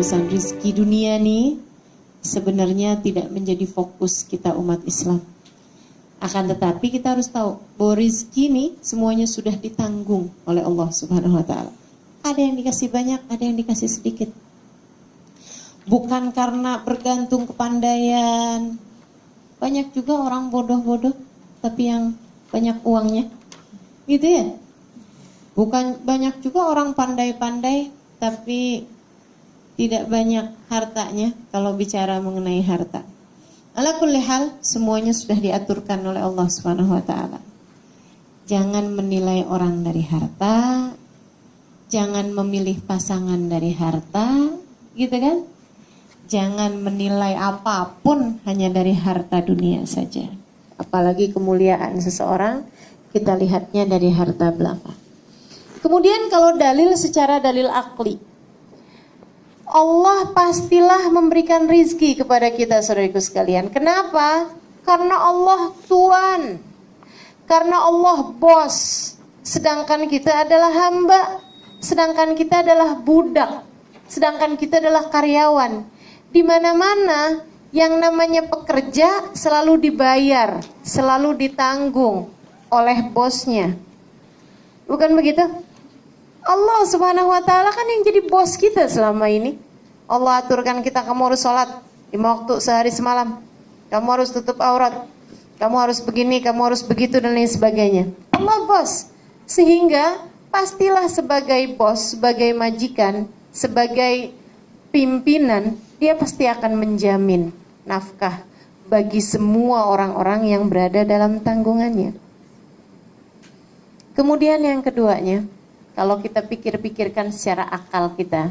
urusan rizki dunia nih sebenarnya tidak menjadi fokus kita umat Islam. Akan tetapi kita harus tahu bahwa rizki nih semuanya sudah ditanggung oleh Allah Subhanahu wa Ta'ala. Ada yang dikasih banyak, ada yang dikasih sedikit. Bukan karena bergantung kepandaian. Banyak juga orang bodoh-bodoh tapi yang banyak uangnya, gitu ya. Bukan banyak juga orang pandai-pandai tapi tidak banyak hartanya kalau bicara mengenai harta. Ala kulli hal, semuanya sudah diaturkan oleh Allah Subhanahu wa Ta'ala. Jangan menilai orang dari harta, jangan memilih pasangan dari harta, gitu kan? Jangan menilai apapun hanya dari harta dunia saja. Apalagi kemuliaan seseorang, kita lihatnya dari harta belaka. Kemudian kalau dalil secara dalil akli, Allah pastilah memberikan rizki kepada kita, saudaraku sekalian. Kenapa? Karena Allah Tuhan, karena Allah bos, sedangkan kita adalah hamba, sedangkan kita adalah budak, sedangkan kita adalah karyawan. Di mana-mana yang namanya pekerja selalu dibayar, selalu ditanggung oleh bosnya. Bukan begitu? Allah Subhanahu wa Ta'ala kan yang jadi bos kita selama ini. Allah aturkan kita, kamu harus sholat 5 waktu sehari semalam, kamu harus tutup aurat, kamu harus begini, kamu harus begitu, dan lain sebagainya. Allah bos. Sehingga pastilah sebagai bos, sebagai majikan, sebagai pimpinan, dia pasti akan menjamin nafkah bagi semua orang-orang yang berada dalam tanggungannya. Kemudian yang keduanya, kalau kita pikir-pikirkan secara akal kita,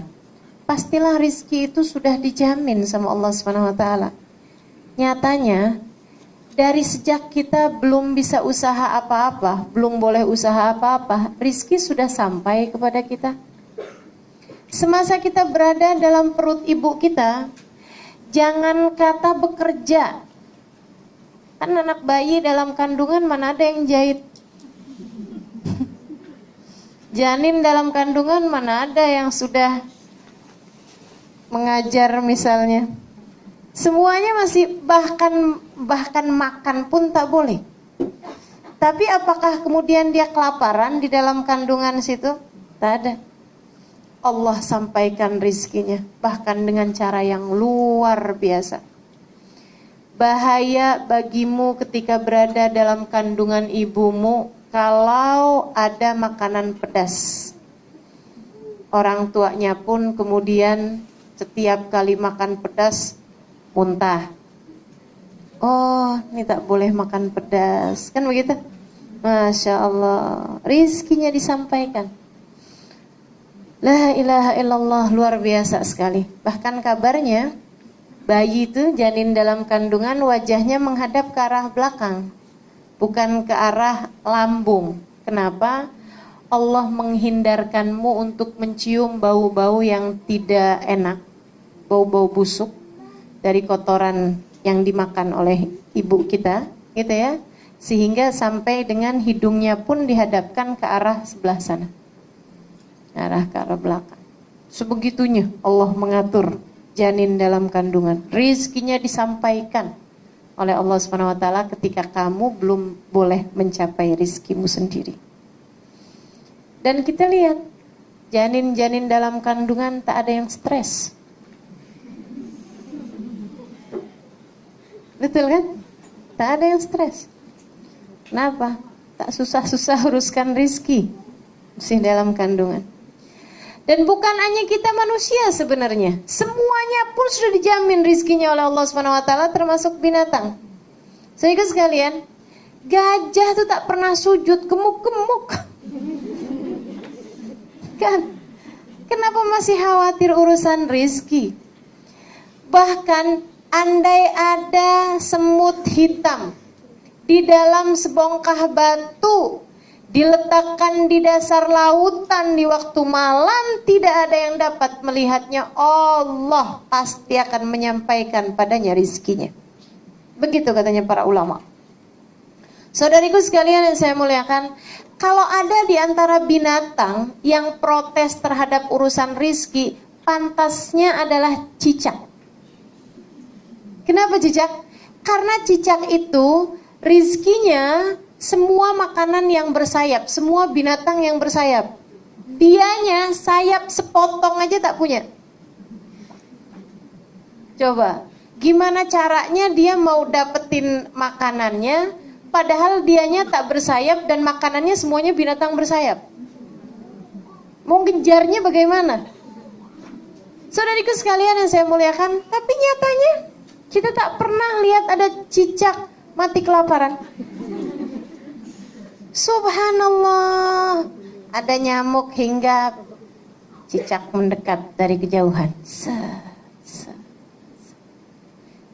pastilah rizki itu sudah dijamin sama Allah Subhanahu wa Ta'ala. Nyatanya, dari sejak kita belum bisa usaha apa-apa, belum boleh usaha apa-apa, rizki sudah sampai kepada kita. Semasa kita berada dalam perut ibu kita, jangan kata bekerja. Kan anak bayi dalam kandungan mana ada yang jahit? Janin dalam kandungan mana ada yang sudah mengajar misalnya. Semuanya masih bahkan makan pun tak boleh. Tapi apakah kemudian dia kelaparan di dalam kandungan situ? Tak ada. Allah sampaikan rizkinya bahkan dengan cara yang luar biasa. Bahaya bagimu ketika berada dalam kandungan ibumu kalau ada makanan pedas. Orang tuanya pun kemudian setiap kali makan pedas muntah. Oh, ini tak boleh makan pedas. Kan begitu? Masya Allah, rizkinya disampaikan. La ilaha illallah, luar biasa sekali. Bahkan kabarnya bayi itu, janin dalam kandungan, wajahnya menghadap ke arah belakang, bukan ke arah lambung. Kenapa? Allah menghindarkanmu untuk mencium bau-bau yang tidak enak, bau-bau busuk dari kotoran yang dimakan oleh ibu kita, gitu ya. Sehingga sampai dengan hidungnya pun dihadapkan ke arah sebelah sana, ke arah belakang. Sebegitunya Allah mengatur janin dalam kandungan. Rizkinya disampaikan oleh Allah Subhanahu wa Ta'ala ketika kamu belum boleh mencapai rizkimu sendiri. Dan kita lihat janin-janin dalam kandungan tak ada yang stres. Betul kan? Tak ada yang stres. Kenapa? Tak susah-susah uruskan rizki masih dalam kandungan. Dan bukan hanya kita manusia sebenarnya, semuanya pun sudah dijamin rizkinya oleh Allah Subhanahu wa Ta'ala, termasuk binatang. Saudara sekalian, gajah itu tak pernah sujud, gemuk-gemuk. Kan? Kenapa masih khawatir urusan rizki? Bahkan andai ada semut hitam di dalam sebongkah batu, diletakkan di dasar lautan di waktu malam, tidak ada yang dapat melihatnya. Allah pasti akan menyampaikan padanya rizkinya. Begitu katanya para ulama. Saudariku sekalian yang saya muliakan, kalau ada di antara binatang yang protes terhadap urusan rizki, pantasnya adalah cicak. Kenapa cicak? Karena cicak itu rizkinya semua makanan yang bersayap, semua binatang yang bersayap. Dianya sayap sepotong aja tak punya. Coba, gimana caranya dia mau dapetin makanannya, padahal dianya tak bersayap dan makanannya semuanya binatang bersayap. Mau ngejarnya bagaimana? Saudariku sekalian yang saya muliakan, tapi nyatanya kita tak pernah lihat ada cicak mati kelaparan. Subhanallah, ada nyamuk hingga cicak mendekat dari kejauhan.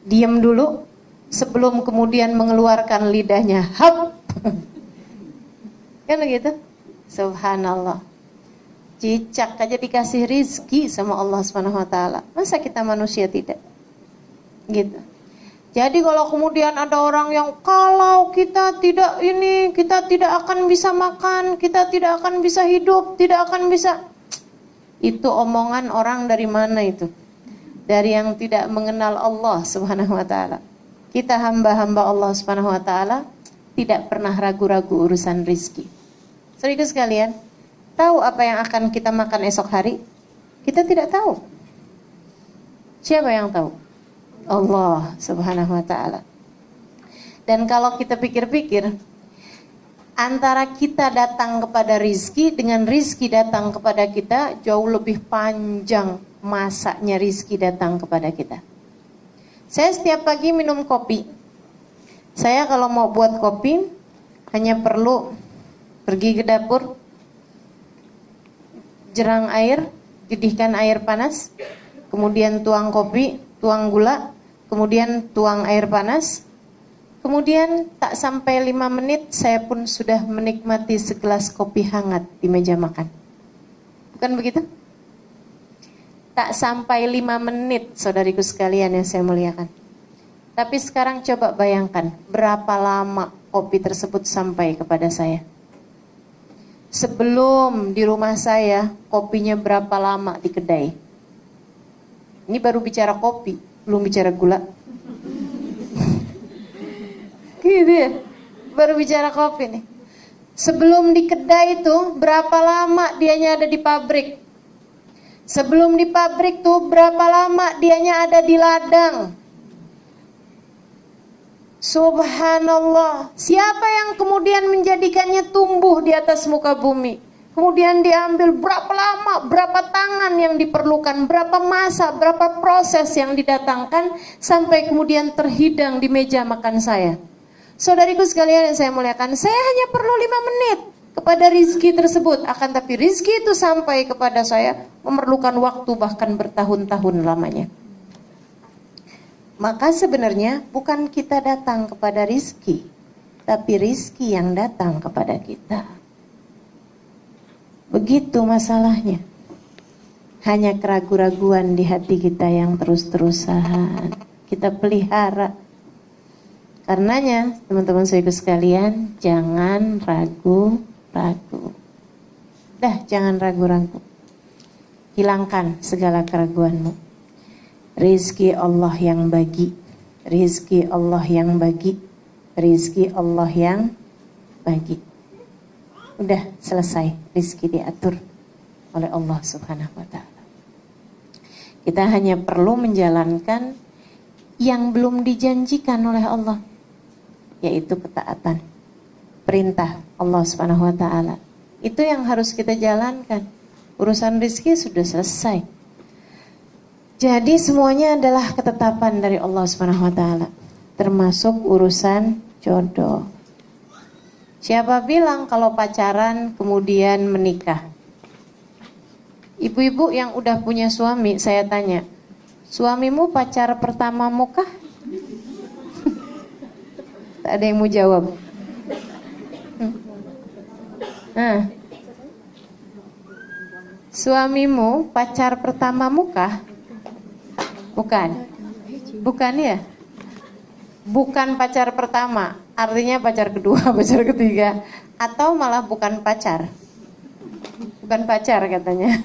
Diam dulu sebelum kemudian mengeluarkan lidahnya. Hap. Kan begitu? Subhanallah. Cicak aja dikasih rizki sama Allah Subhanahu wa taala. Masa kita manusia tidak? Gitu. Jadi kalau kemudian ada orang yang kalau kita tidak ini, kita tidak akan bisa makan, kita tidak akan bisa hidup, tidak akan bisa. Itu omongan orang dari mana itu? Dari yang tidak mengenal Allah Subhanahu wa taala. Kita hamba-hamba Allah Subhanahu wa taala tidak pernah ragu-ragu urusan rizki. Saudara sekalian, tahu apa yang akan kita makan esok hari? Kita tidak tahu. Siapa yang tahu? Allah Subhanahu wa taala. Dan kalau kita pikir-pikir, antara kita datang kepada rizki dengan rizki datang kepada kita jauh lebih panjang masanya rizki datang kepada kita. Saya setiap pagi minum kopi. Saya kalau mau buat kopi hanya perlu pergi ke dapur, jerang air, didihkan air panas, kemudian tuang kopi, tuang gula, kemudian tuang air panas. Kemudian tak sampai 5 menit saya pun sudah menikmati segelas kopi hangat di meja makan. Bukan begitu? Tak sampai 5 menit, saudariku sekalian yang saya muliakan. Tapi sekarang coba bayangkan berapa lama kopi tersebut sampai kepada saya. Sebelum di rumah saya, kopinya berapa lama di kedai. Ini baru bicara kopi, belum bicara gula. Gitu ya, baru bicara kopi nih. Sebelum di kedai itu, berapa lama dianya ada di pabrik. Sebelum di pabrik tuh berapa lama dianya ada di ladang. Subhanallah. Siapa yang kemudian menjadikannya tumbuh di atas muka bumi? Kemudian diambil berapa lama, berapa tangan yang diperlukan, berapa masa, berapa proses yang didatangkan sampai kemudian terhidang di meja makan saya. Saudariku sekalian yang saya muliakan, saya hanya perlu 5 menit kepada rizki tersebut, akan tapi rizki itu sampai kepada saya memerlukan waktu bahkan bertahun-tahun lamanya. Maka sebenarnya bukan kita datang kepada rizki, tapi rizki yang datang kepada kita. Begitu masalahnya. Hanya keraguan-raguan di hati kita yang terus-terusan kita pelihara. Karenanya teman-teman saudara sekalian, jangan ragu-ragu. Jangan ragu-ragu. Hilangkan segala keraguanmu. Rizki Allah yang bagi. Rizki Allah yang bagi. Rizki Allah yang bagi. Udah selesai, rizki diatur oleh Allah Subhanahu wa ta'ala. Kita hanya perlu menjalankan yang belum dijanjikan oleh Allah, yaitu ketaatan. Perintah Allah Subhanahu wa ta'ala. Itu yang harus kita jalankan. Urusan rizki sudah selesai. Jadi semuanya adalah ketetapan dari Allah Subhanahu wa ta'ala. Termasuk urusan jodoh. Siapa bilang kalau pacaran kemudian menikah? Ibu-ibu yang udah punya suami, saya tanya, suamimu pacar pertamamu kah? Tak ada yang mau jawab. Suamimu pacar pertamamu kah? Bukan. Bukan ya? Bukan pacar pertama, artinya pacar kedua, pacar ketiga, atau malah bukan pacar. Bukan pacar katanya.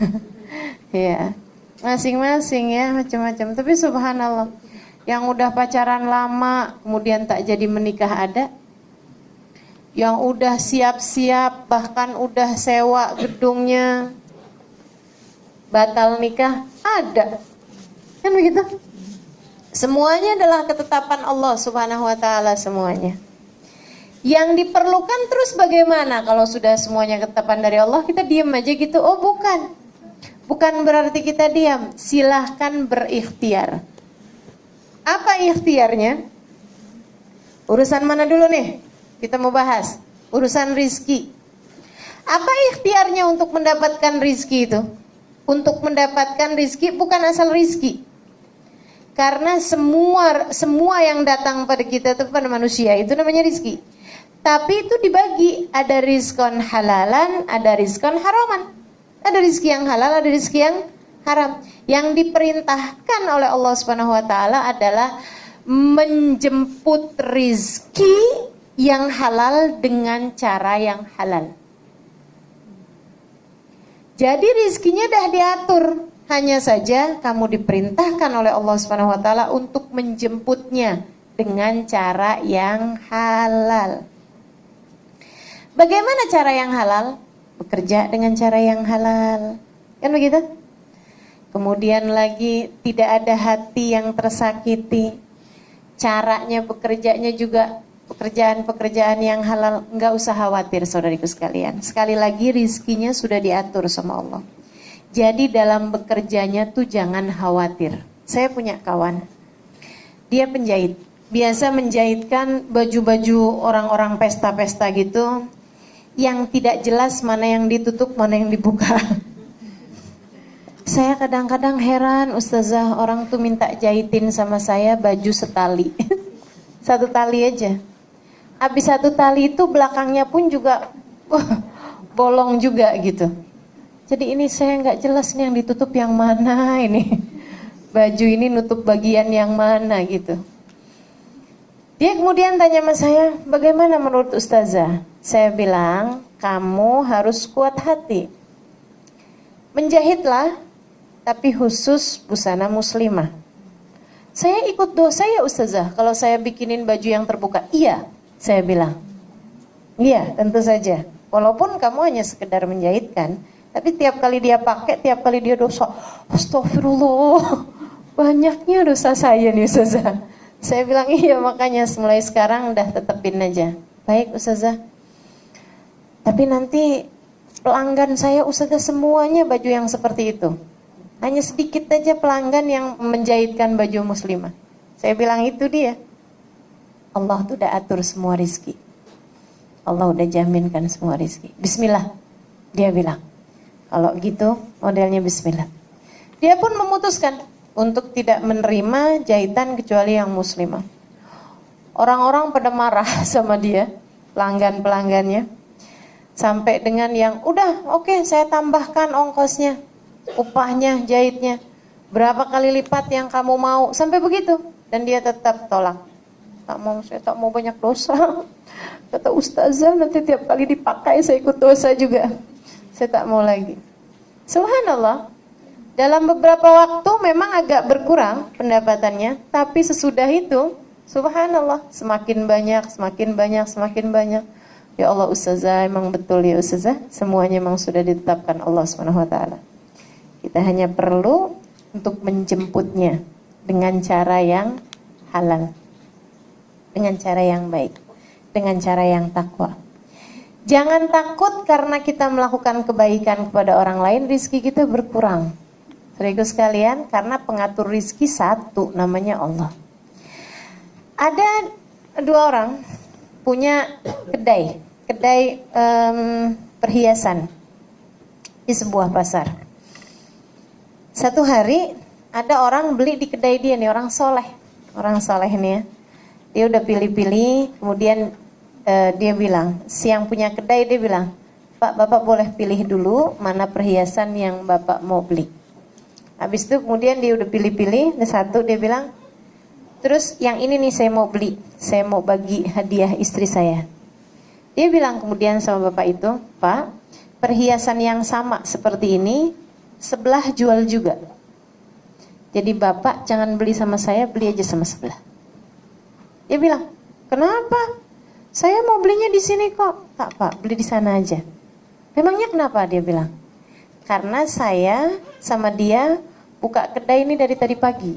Ya. Masing-masing ya, macam-macam. Tapi subhanallah, yang udah pacaran lama kemudian tak jadi menikah ada, yang udah siap-siap bahkan udah sewa gedungnya batal nikah ada. Kan begitu? Semuanya adalah ketetapan Allah Subhanahu wa taala semuanya. Yang diperlukan terus bagaimana kalau sudah semuanya ketetapan dari Allah, kita diam aja gitu? Oh, bukan. Bukan berarti kita diam, silahkan berikhtiar. Apa ikhtiarnya? Urusan mana dulu nih? Kita mau bahas urusan rizki. Apa ikhtiarnya untuk mendapatkan rizki itu? Untuk mendapatkan rizki bukan asal rizki. Karena semua yang datang pada kita itu, pada manusia, itu namanya rizki. Tapi itu dibagi, ada rizkon halalan, ada rizkon haraman. Ada rizki yang halal, ada rizki yang haram. Yang diperintahkan oleh Allah Subhanahu wa taala adalah menjemput rizki yang halal dengan cara yang halal. Jadi rizkinya dah diatur, hanya saja kamu diperintahkan oleh Allah Subhanahu wa taala untuk menjemputnya dengan cara yang halal. Bagaimana cara yang halal? Bekerja dengan cara yang halal, kan begitu? Kemudian lagi tidak ada hati yang tersakiti. Caranya bekerjanya juga pekerjaan-pekerjaan yang halal. Enggak usah khawatir saudariku sekalian. Sekali lagi rizkinya sudah diatur sama Allah. Jadi dalam bekerjanya tuh jangan khawatir. Saya punya kawan, dia penjahit. Biasa menjahitkan baju-baju orang-orang pesta-pesta gitu, yang tidak jelas mana yang ditutup, mana yang dibuka. Saya kadang-kadang heran, Ustazah, orang tuh minta jahitin sama saya baju setali. Satu tali aja. Habis satu tali itu belakangnya pun juga bolong juga gitu. Jadi ini saya nggak jelas nih yang ditutup yang mana ini. Baju ini nutup bagian yang mana gitu. Dia kemudian tanya sama saya, bagaimana menurut Ustazah? Saya bilang, kamu harus kuat hati. Menjahitlah, tapi khusus busana muslimah. Saya ikut dosa ya Ustazah, kalau saya bikinin baju yang terbuka? Iya, saya bilang. Iya, tentu saja. Walaupun kamu hanya sekedar menjahitkan, tapi tiap kali dia pakai, tiap kali dia dosa. Astagfirullah, banyaknya dosa saya nih Ustazah. Saya bilang, iya makanya mulai sekarang udah tetepin aja. Baik Ustazah. Tapi nanti pelanggan saya Ustazah semuanya baju yang seperti itu. Hanya sedikit aja pelanggan yang menjahitkan baju muslimah. Saya bilang itu dia. Allah tuh udah atur semua rizki. Allah udah jaminkan semua rizki. Bismillah, dia bilang. Kalau gitu modelnya bismillah. Dia pun memutuskan untuk tidak menerima jahitan kecuali yang muslimah. Orang-orang pada marah sama dia, pelanggan-pelanggannya. Sampai dengan yang, udah oke, saya tambahkan ongkosnya, upahnya, jahitnya. Berapa kali lipat yang kamu mau, sampai begitu. Dan dia tetap tolak. Tak mau, saya tak mau banyak dosa. Kata Ustazah, nanti tiap kali dipakai saya ikut dosa juga. Saya tak mau lagi. Subhanallah. Dalam beberapa waktu memang agak berkurang pendapatannya, tapi sesudah itu, subhanallah, semakin banyak, semakin banyak, semakin banyak. Ya Allah Ustazah, emang betul ya Ustazah, semuanya memang sudah ditetapkan Allah SWT. Kita hanya perlu untuk menjemputnya dengan cara yang halal, dengan cara yang baik, dengan cara yang takwa. Jangan takut karena kita melakukan kebaikan kepada orang lain, rizki kita berkurang. Saudaraku sekalian, karena pengatur rizki satu, namanya Allah. Ada dua orang punya kedai perhiasan di sebuah pasar. Satu hari ada orang beli di kedai dia nih, orang soleh nih ya. Dia udah pilih-pilih, kemudian dia bilang, si yang punya kedai dia bilang, Pak, Bapak boleh pilih dulu mana perhiasan yang Bapak mau beli. Habis itu kemudian dia udah pilih-pilih, satu dia bilang, terus yang ini nih saya mau beli, saya mau bagi hadiah istri saya. Dia bilang kemudian sama bapak itu, Pak, perhiasan yang sama seperti ini sebelah jual juga. Jadi bapak jangan beli sama saya, beli aja sama sebelah. Dia bilang, kenapa? Saya mau belinya di sini kok. Tak pak, beli di sana aja. Memangnya kenapa? Dia bilang, karena saya sama dia buka kedai ini dari tadi pagi.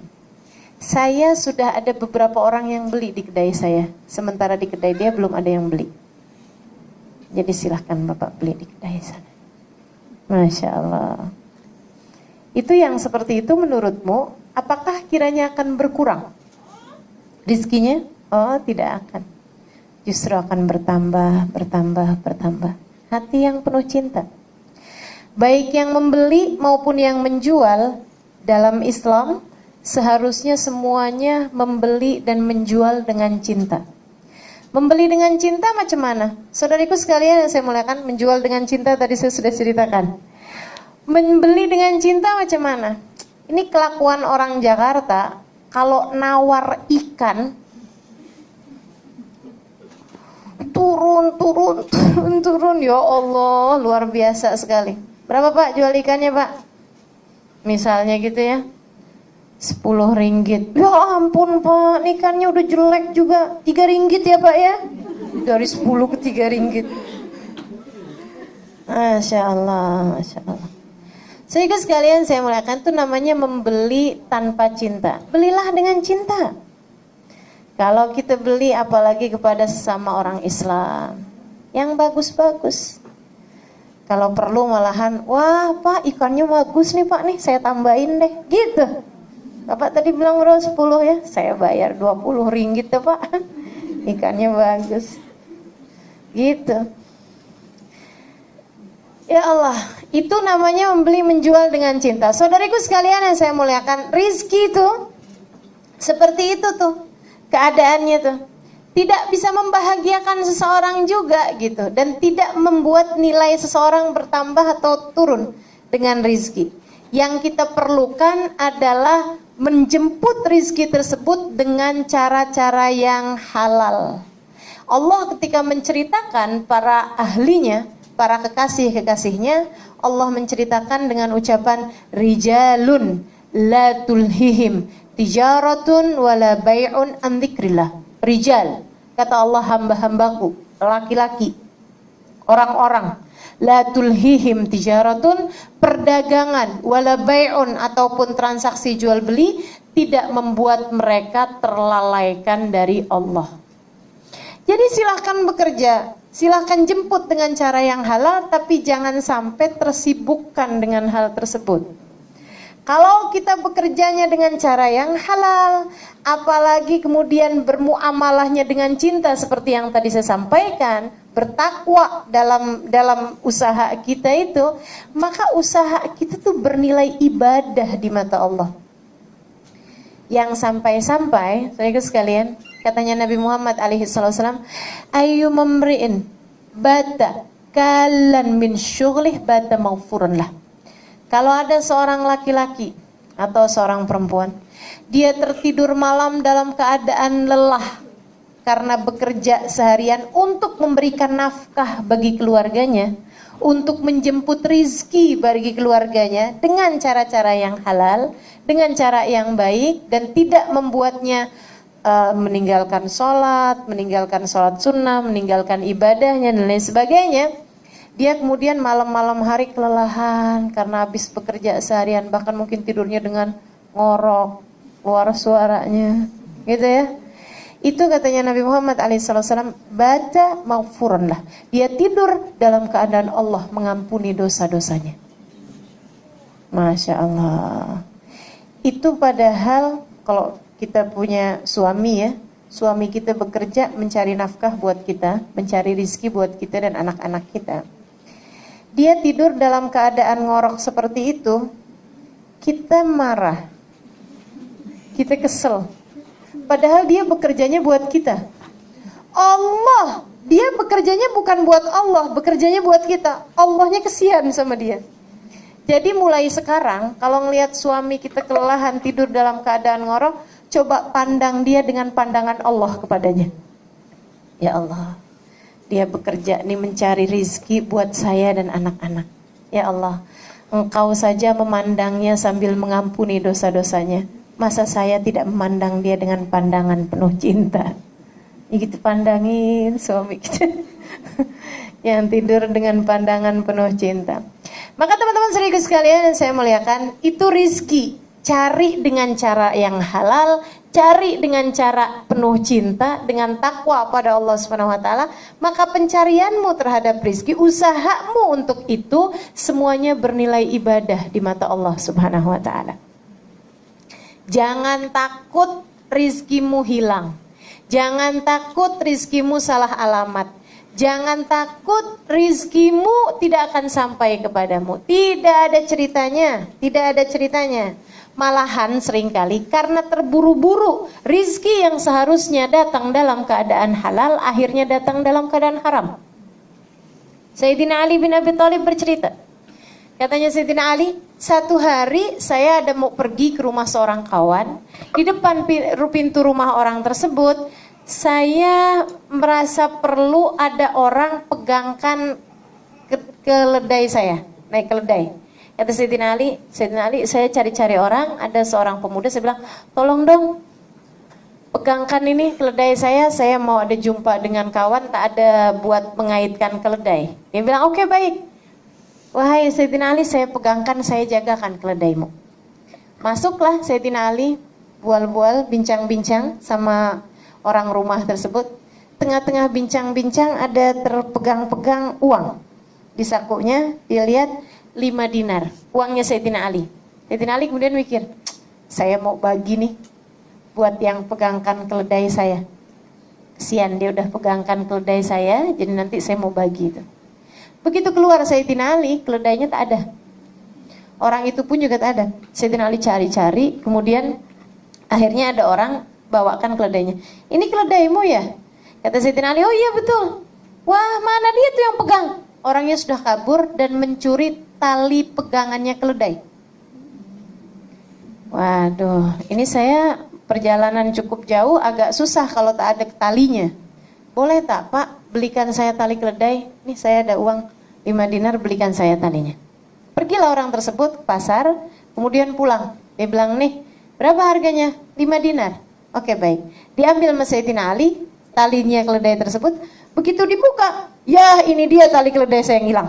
Saya sudah ada beberapa orang yang beli di kedai saya, sementara di kedai dia belum ada yang beli. Jadi silahkan bapak beli di kedai sana. Masya Allah. Itu yang seperti itu menurutmu, apakah kiranya akan berkurang rizkinya? Oh, tidak akan. Justru akan bertambah, bertambah, bertambah. Hati yang penuh cinta. Baik yang membeli maupun yang menjual dalam Islam, seharusnya semuanya membeli dan menjual dengan cinta. Membeli dengan cinta macam mana? Saudariku sekalian yang saya muliakan, menjual dengan cinta tadi saya sudah ceritakan. Membeli dengan cinta macam mana? Ini kelakuan orang Jakarta, kalau nawar ikan, turun, ya Allah, luar biasa sekali. Berapa pak jual ikannya pak? Misalnya gitu ya, 10 ringgit. Ya ampun pak, ikannya udah jelek juga. 3 ringgit ya pak ya? Dari 10 ke 3 ringgit. Masya Allah, Masya Allah. Sehingga sekalian saya muliakan, itu namanya membeli tanpa cinta. Belilah dengan cinta. Kalau kita beli apalagi kepada sesama orang Islam yang bagus-bagus. Kalau perlu malahan, wah pak ikannya bagus nih pak nih, saya tambahin deh, gitu. Bapak tadi bilang bro 10 ya, saya bayar 20 ringgit ya pak, ikannya bagus. Gitu. Ya Allah, itu namanya membeli menjual dengan cinta. Saudariku sekalian yang saya muliakan, rizki itu seperti itu tuh keadaannya tuh. Tidak bisa membahagiakan seseorang juga gitu, dan tidak membuat nilai seseorang bertambah atau turun dengan rizki. Yang kita perlukan adalah menjemput rizki tersebut dengan cara-cara yang halal. Allah ketika menceritakan para ahlinya, para kekasih-kekasihnya, Allah menceritakan dengan ucapan rijalun la tulhihim tijaratun wala bai'un an dzikrillah. Rijal, kata Allah, hamba-hambaku, laki-laki, orang-orang, la tulhihim tijaratun, perdagangan, wala bai'un ataupun transaksi jual beli tidak membuat mereka terlalaikan dari Allah. Jadi silahkan bekerja, silahkan jemput dengan cara yang halal, tapi jangan sampai tersibukkan dengan hal tersebut. Kalau kita bekerjanya dengan cara yang halal, apalagi kemudian bermuamalahnya dengan cinta seperti yang tadi saya sampaikan, bertakwa dalam usaha kita itu, maka usaha kita tuh bernilai ibadah di mata Allah. Yang sampai-sampai, saudara sekalian, katanya Nabi Muhammad SAW, ayu memri'in bata kalan min syughlih bata maghfuran lah. Kalau ada seorang laki-laki atau seorang perempuan, dia tertidur malam dalam keadaan lelah karena bekerja seharian untuk memberikan nafkah bagi keluarganya, untuk menjemput rizki bagi keluarganya dengan cara-cara yang halal, dengan cara yang baik, dan tidak membuatnya meninggalkan sholat sunnah, meninggalkan ibadahnya dan lain sebagainya. Dia kemudian malam-malam hari kelelahan karena habis bekerja seharian, bahkan mungkin tidurnya dengan ngorok, keluar suaranya, gitu ya. Itu katanya Nabi Muhammad SAW, baca maghfuran lah. Dia tidur dalam keadaan Allah mengampuni dosa-dosanya. Masya Allah. Itu padahal kalau kita punya suami ya, suami kita bekerja mencari nafkah buat kita, mencari rizki buat kita dan anak-anak kita. Dia tidur dalam keadaan ngorok seperti itu, kita marah, kita kesel. Padahal dia bekerjanya buat kita. Allah, dia bekerjanya bukan buat Allah, bekerjanya buat kita. Allahnya kesian sama dia. Jadi mulai sekarang, kalau ngelihat suami kita kelelahan tidur dalam keadaan ngorok, coba pandang dia dengan pandangan Allah kepadanya. Ya Allah, dia bekerja nih mencari rizki buat saya dan anak-anak. Ya Allah, Engkau saja memandangnya sambil mengampuni dosa-dosanya. Masa saya tidak memandang dia dengan pandangan penuh cinta? Ya gitu pandangin suami kita yang tidur dengan pandangan penuh cinta. Maka teman-teman saudaraku sekalian yang saya muliakan, itu rizki. Cari dengan cara yang halal, cari dengan cara penuh cinta, dengan takwa pada Allah SWT. Maka pencarianmu terhadap rizki, usahamu untuk itu, semuanya bernilai ibadah di mata Allah SWT. Jangan takut rizkimu hilang. Jangan takut rizkimu salah alamat. Jangan takut rizkimu tidak akan sampai kepadamu. Tidak ada ceritanya. Tidak ada ceritanya. Malahan seringkali karena terburu-buru, rizki yang seharusnya datang dalam keadaan halal akhirnya datang dalam keadaan haram. Sayyidina Ali bin Abi Thalib bercerita. Katanya Sayyidina Ali, satu hari saya ada mau pergi ke rumah seorang kawan. Di depan pintu rumah orang tersebut, saya merasa perlu ada orang pegangkan keledai saya, naik keledai. Kata Sayyidina Ali, saya cari-cari orang, ada seorang pemuda, saya bilang, tolong dong, pegangkan ini keledai saya mau ada jumpa dengan kawan, tak ada buat mengaitkan keledai. Dia bilang, oke, baik. Wahai Sayyidina Ali, saya pegangkan, saya jagakan keledaimu. Masuklah Sayyidina Ali, bual-bual, bincang-bincang sama orang rumah tersebut. Tengah-tengah bincang-bincang ada terpegang-pegang uang. Di sakunya, dia lihat 5 dinar, uangnya Sayyidina Ali. Sayyidina Ali kemudian mikir, saya mau bagi nih buat yang pegangkan keledai saya. Kesian dia udah pegangkan keledai saya, jadi nanti saya mau bagi itu. Begitu keluar Sayyidina Ali, keledainya tak ada. Orang itu pun juga tak ada. Sayyidina Ali cari-cari, kemudian akhirnya ada orang bawakan keledainya. Ini keledaimu ya? Kata Sayyidina Ali, oh iya betul. Wah, mana dia tuh yang pegang? Orangnya sudah kabur dan mencuri tali pegangannya keledai. Waduh, ini saya perjalanan cukup jauh, agak susah kalau tak ada talinya. Boleh tak Pak, belikan saya tali keledai? Nih saya ada uang 5 dinar, belikan saya talinya. Pergilah orang tersebut ke pasar, kemudian pulang. Dia bilang, nih berapa harganya? 5 dinar. Oke, baik. Diambil sama Sayyidina Ali talinya keledai tersebut. Begitu dibuka, ya ini dia tali keledai saya yang hilang.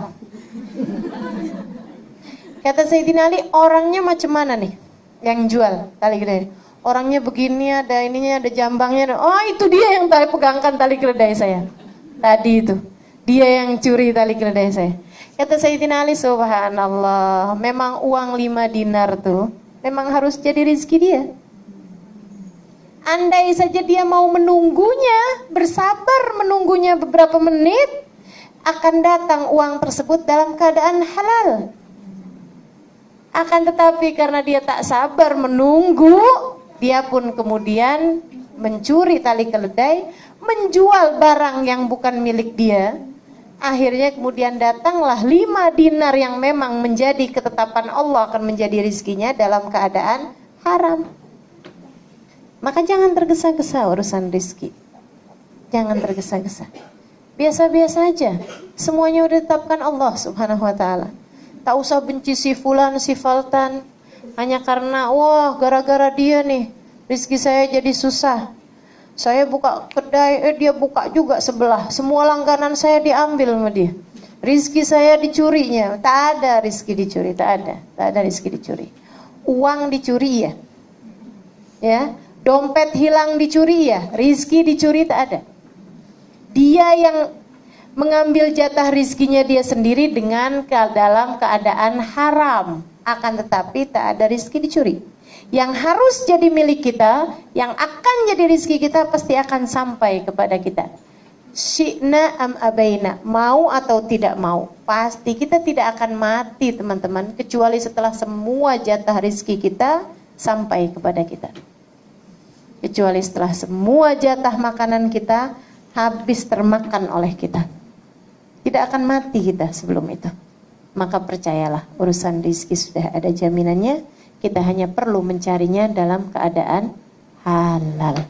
Kata Sayyidina Ali, orangnya macam mana nih yang jual tali keledai? Orangnya begini, ada ininya, ada jambangnya. Oh itu dia yang pegangkan tali keledai saya. Tadi itu, dia yang curi tali keledai saya. Kata Sayyidina Ali, subhanallah, memang uang 5 dinar tuh memang harus jadi rezeki dia. Andai saja dia mau menunggunya, bersabar menunggunya beberapa menit, akan datang uang tersebut dalam keadaan halal. Akan tetapi karena dia tak sabar menunggu, dia pun kemudian mencuri tali keledai, menjual barang yang bukan milik dia. Akhirnya kemudian datanglah 5 dinar yang memang menjadi ketetapan Allah akan menjadi rizkinya dalam keadaan haram. Maka jangan tergesa-gesa urusan rizki. Jangan tergesa-gesa. Biasa-biasa aja. Semuanya udah ditetapkan Allah subhanahu wa ta'ala. Tak usah benci si fulan, si faltan. Hanya karena, wah gara-gara dia nih, rizki saya jadi susah. Saya buka kedai, dia buka juga sebelah. Semua langganan saya diambil sama dia. Rizki saya dicurinya. Tak ada rizki dicuri, tak ada. Tak ada rizki dicuri. Uang dicuri ya. Ya. Dompet hilang dicuri ya, rizki dicuri tak ada. Dia yang mengambil jatah rizkinya dia sendiri dengan dalam keadaan haram. Akan tetapi tak ada rizki dicuri. Yang harus jadi milik kita, yang akan jadi rizki kita pasti akan sampai kepada kita. Syi'na am abaina, mau atau tidak mau, pasti kita tidak akan mati teman-teman, kecuali setelah semua jatah rizki kita sampai kepada kita. Kecuali setelah semua jatah makanan kita habis termakan oleh kita. Tidak akan mati kita sebelum itu. Maka percayalah, urusan rizki sudah ada jaminannya. Kita hanya perlu mencarinya dalam keadaan halal,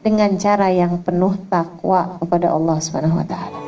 dengan cara yang penuh takwa kepada Allah Subhanahu wa ta'ala.